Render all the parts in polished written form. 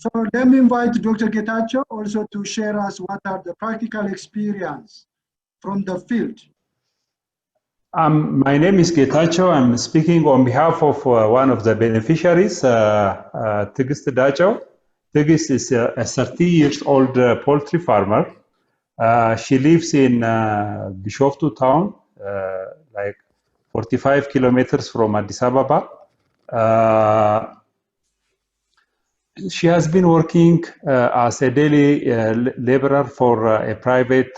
So let me invite Dr. Getachew also to share us what are the practical experience from the field. My name is Getachew. I'm speaking on behalf of one of the beneficiaries, Getachew. Tigist is a 30-year-old poultry farmer. She lives in Bishoftu town, like 45 kilometers from Addis Ababa. She has been working as a daily laborer for a private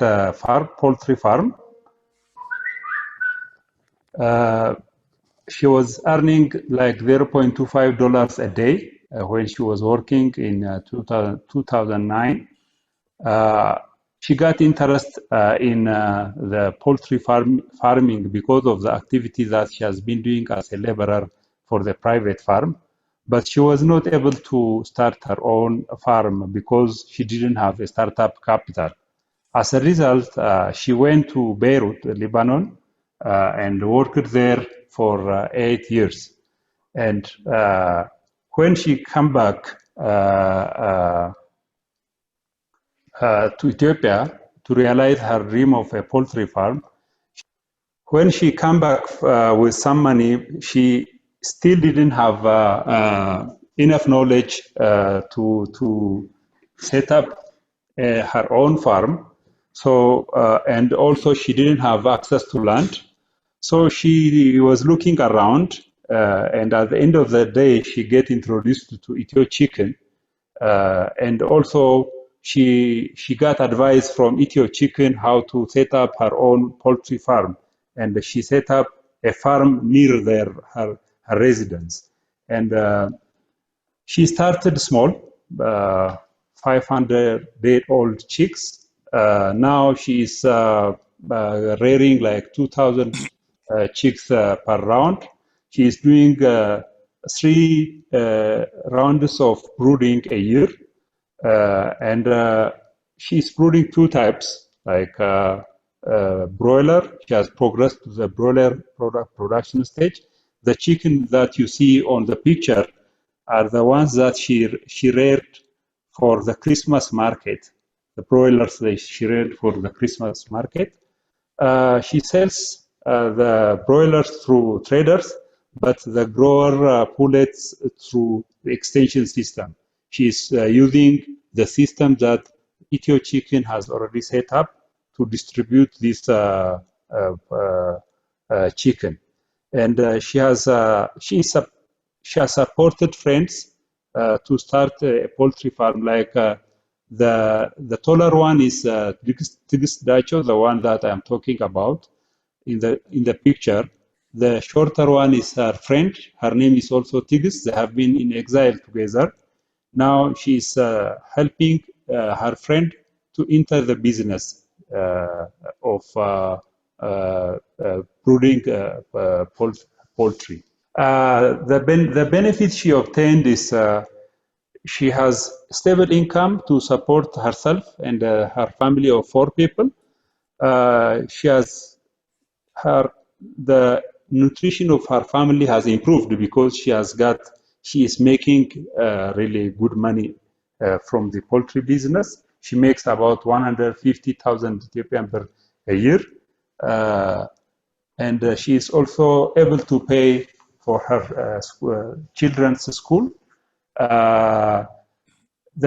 poultry farm. She was earning like $0.25 a day when she was working in 2009. She got interest in the poultry farming because of the activity that she has been doing as a laborer for the private farm. But she was not able to start her own farm because she didn't have a startup capital. As a result, she went to Beirut, Lebanon, and worked there for 8 years. And when she came back to Ethiopia to realize her dream of a poultry farm, when she came back with some money, she still didn't have enough knowledge to set up her own farm. So, and also she didn't have access to land. So she was looking around, and at the end of the day, she get introduced to Ethio Chicken. And also she got advice from Ethio Chicken how to set up her own poultry farm. And she set up a farm near her residence. And she started small, 500-day-old chicks. Now she is rearing like 2,000 chicks per round. She is doing 3 rounds of brooding a year. And she's brooding 2 types, like broiler. She has progressed to the broiler production stage. The chicken that you see on the picture are the ones that she reared for the Christmas market. The broilers that she reared for the Christmas market. She sells the broilers through traders, but the grower pullets through the extension system. She is using the system that Ethio Chicken has already set up to distribute this chicken. And she has supported friends to start a poultry farm. Like the taller one is Getachew, the one that I'm talking about in the picture. The shorter one is her friend. Her name is also Tigist. They have been in exile together. Now she's helping her friend to enter the business of brooding poultry. The benefit she obtained is she has stable income to support herself and her family of 4 people. She has the nutrition of her family has improved because she is making really good money from the poultry business. She makes about 150,000 Ethiopian per a year. And she is also able to pay for her children's school. The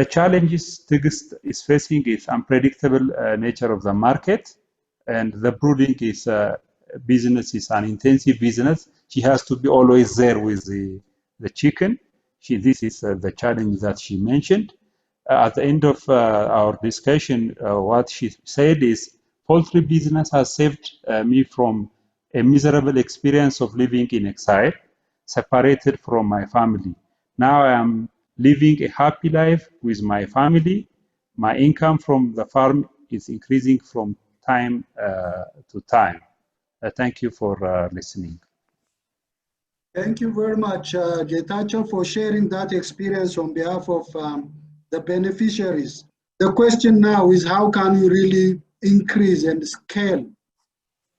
challenges Tigist is facing is unpredictable nature of the market, and the brooding is business is an intensive business. She has to be always there with the chicken. This is the challenge that she mentioned. At the end of our discussion, what she said is, poultry business has saved me from a miserable experience of living in exile, separated from my family. Now I am living a happy life with my family. My income from the farm is increasing from time to time. Thank you for listening. Thank you very much, Getachew, for sharing that experience on behalf of the beneficiaries. The question now is, how can we really increase and scale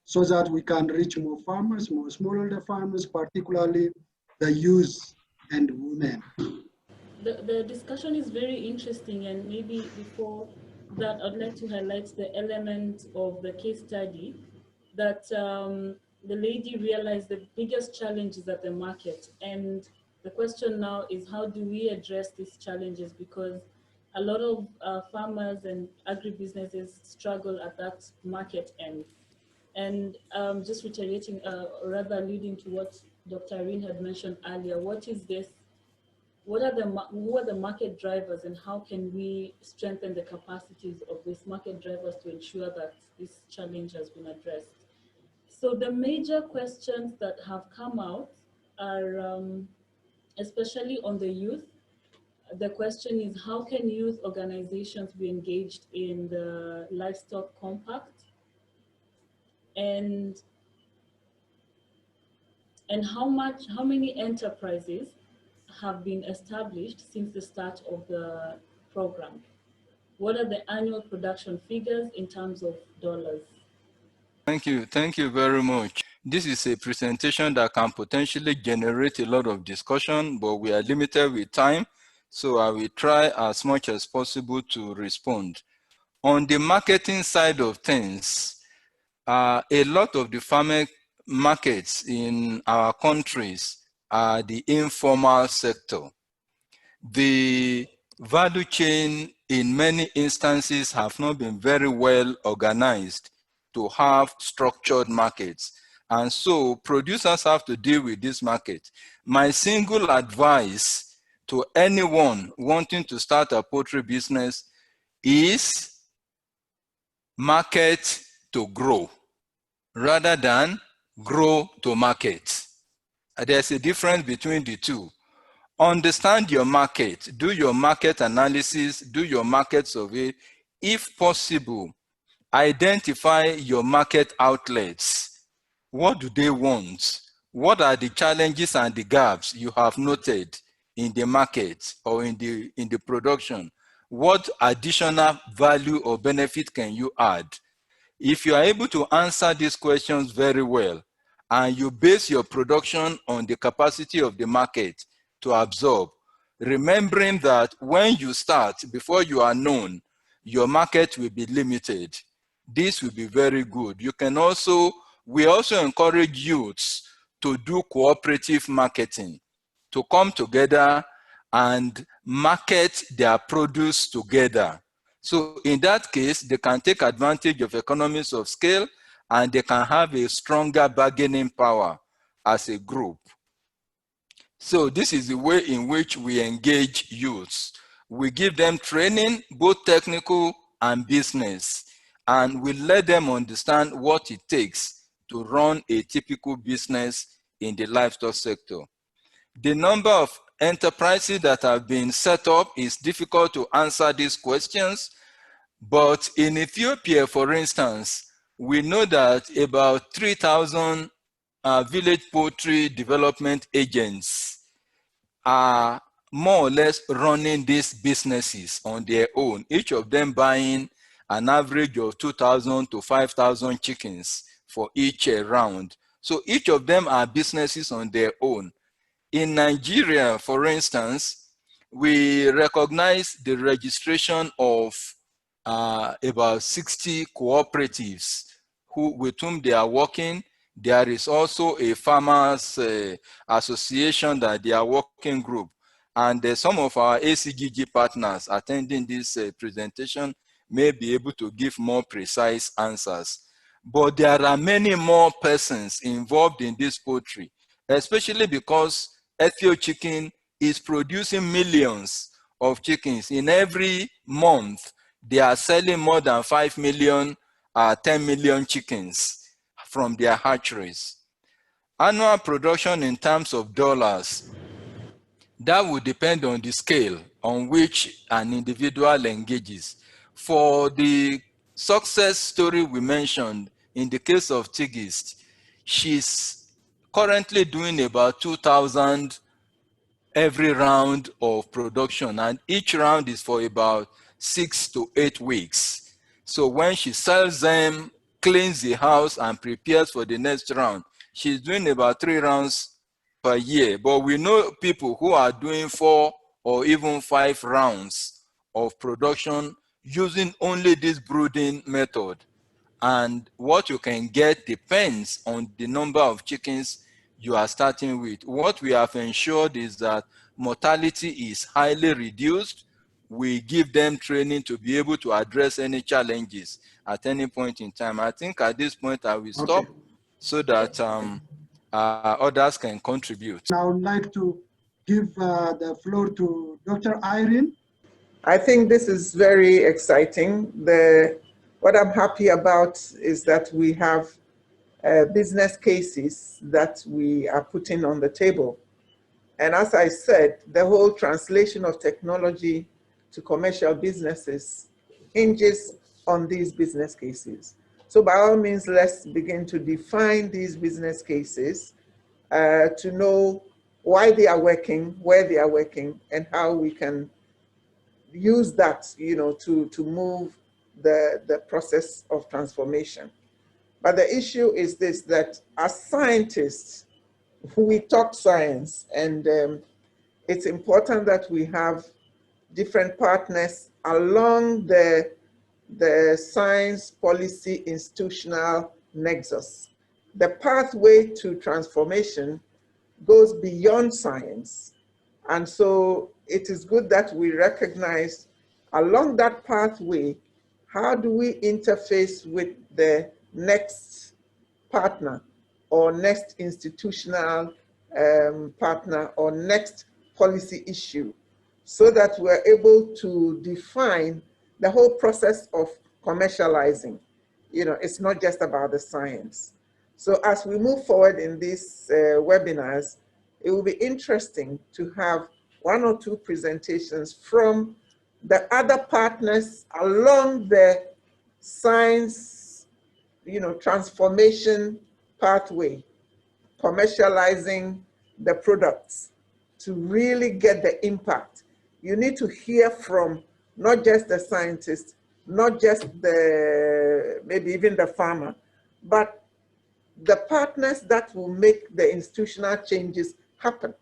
so that we can reach more farmers, more smallholder farmers, particularly the youth and women? The discussion is very interesting, and maybe before that, I'd like to highlight the element of the case study that the lady realized the biggest challenge is at the market. And the question now is, how do we address these challenges? Because a lot of farmers and agribusinesses struggle at that market end. And just reiterating, rather alluding to what Dr. Irene had mentioned earlier, who are the market drivers, and how can we strengthen the capacities of these market drivers to ensure that this challenge has been addressed? So the major questions that have come out are, especially on the youth. The question is, how can youth organizations be engaged in the livestock compact? And how many enterprises have been established since the start of the program? What are the annual production figures in terms of dollars? Thank you very much. This is a presentation that can potentially generate a lot of discussion, but we are limited with time, so I will try as much as possible to respond. On the marketing side of things, a lot of the farming markets in our countries are the informal sector. The value chain in many instances have not been very well organized to have structured markets. And so producers have to deal with this market. My single advice to anyone wanting to start a poultry business is market to grow rather than grow to market. There's a difference between the two. Understand your market, do your market analysis, do your market survey. If possible, identify your market outlets. What do they want? What are the challenges and the gaps you have noted in the market or in the production? What additional value or benefit can you add? If you are able to answer these questions very well, and you base your production on the capacity of the market to absorb, remembering that when you start, before you are known, your market will be limited. This will be very good. We also encourage youths to do cooperative marketing, to come together and market their produce together. So in that case, they can take advantage of economies of scale, and they can have a stronger bargaining power as a group. So this is the way in which we engage youths. We give them training, both technical and business, and we let them understand what it takes to run a typical business in the livestock sector. The number of enterprises that have been set up is difficult to answer these questions, but in Ethiopia, for instance, we know that about 3,000 village poultry development agents are more or less running these businesses on their own, each of them buying an average of 2,000 to 5,000 chickens for each round. So each of them are businesses on their own. In Nigeria, for instance, we recognize the registration of about 60 cooperatives with whom they are working. There is also a farmers association that they are working group. And some of our ACGG partners attending this presentation may be able to give more precise answers. But there are many more persons involved in this poultry, especially because Ethio Chicken is producing millions of chickens. In every month, they are selling more than 5 million, 10 million chickens from their hatcheries. Annual production in terms of dollars, that will depend on the scale on which an individual engages. For the success story we mentioned, in the case of Tigist, she's currently doing about 2,000 every round of production, and each round is for about 6 to 8 weeks. So when she sells them, cleans the house, and prepares for the next round, she's doing about 3 rounds per year. But we know people who are doing 4 or even 5 rounds of production using only this brooding method. And what you can get depends on the number of chickens you are starting with. What we have ensured is that mortality is highly reduced. We give them training to be able to address any challenges at any point in time. I think at this point I will stop so that others can contribute. I would like to give the floor to Dr. Irene. I think this is very exciting. What I'm happy about is that we have business cases that we are putting on the table. And as I said, the whole translation of technology to commercial businesses hinges on these business cases. So by all means, let's begin to define these business cases to know why they are working, where they are working, and how we can use that, to move the process of transformation. But the issue is this, that as scientists, we talk science, and it's important that we have different partners along the science policy institutional nexus. The pathway to transformation goes beyond science. And so it is good that we recognize along that pathway, how do we interface with the next partner or next institutional partner or next policy issue, so that we're able to define the whole process of commercializing. It's not just about the science. So as we move forward in these webinars, it will be interesting to have 1 or 2 presentations from the other partners along the science, transformation pathway, commercializing the products to really get the impact. You need to hear from not just the scientists, not just maybe even the farmer, but the partners that will make the institutional changes happen.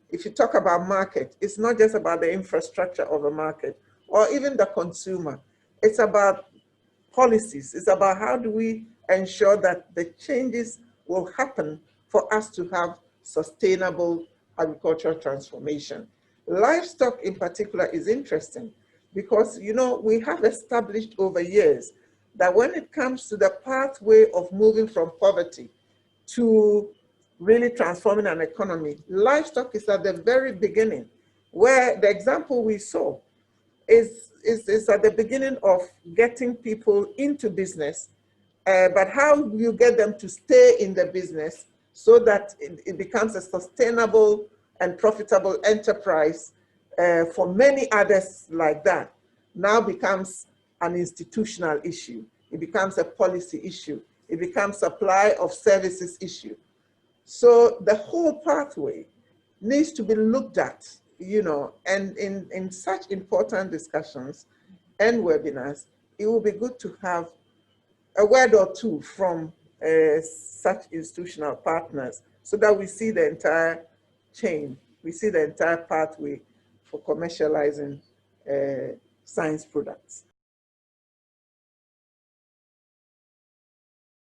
If you talk about market, it's not just about the infrastructure of a market or even the consumer. It's about policies. It's about how do we ensure that the changes will happen for us to have sustainable agricultural transformation. Livestock in particular is interesting because, we have established over years that when it comes to the pathway of moving from poverty to really transforming an economy, livestock is at the very beginning, where the example we saw is at the beginning of getting people into business, but how you get them to stay in the business so that it becomes a sustainable and profitable enterprise for many others like that, now becomes an institutional issue. It becomes a policy issue. It becomes supply of services issue. So the whole pathway needs to be looked at, and in such important discussions and webinars, it will be good to have a word or 2 from such institutional partners so that we see the entire chain, we see the entire pathway for commercializing science products.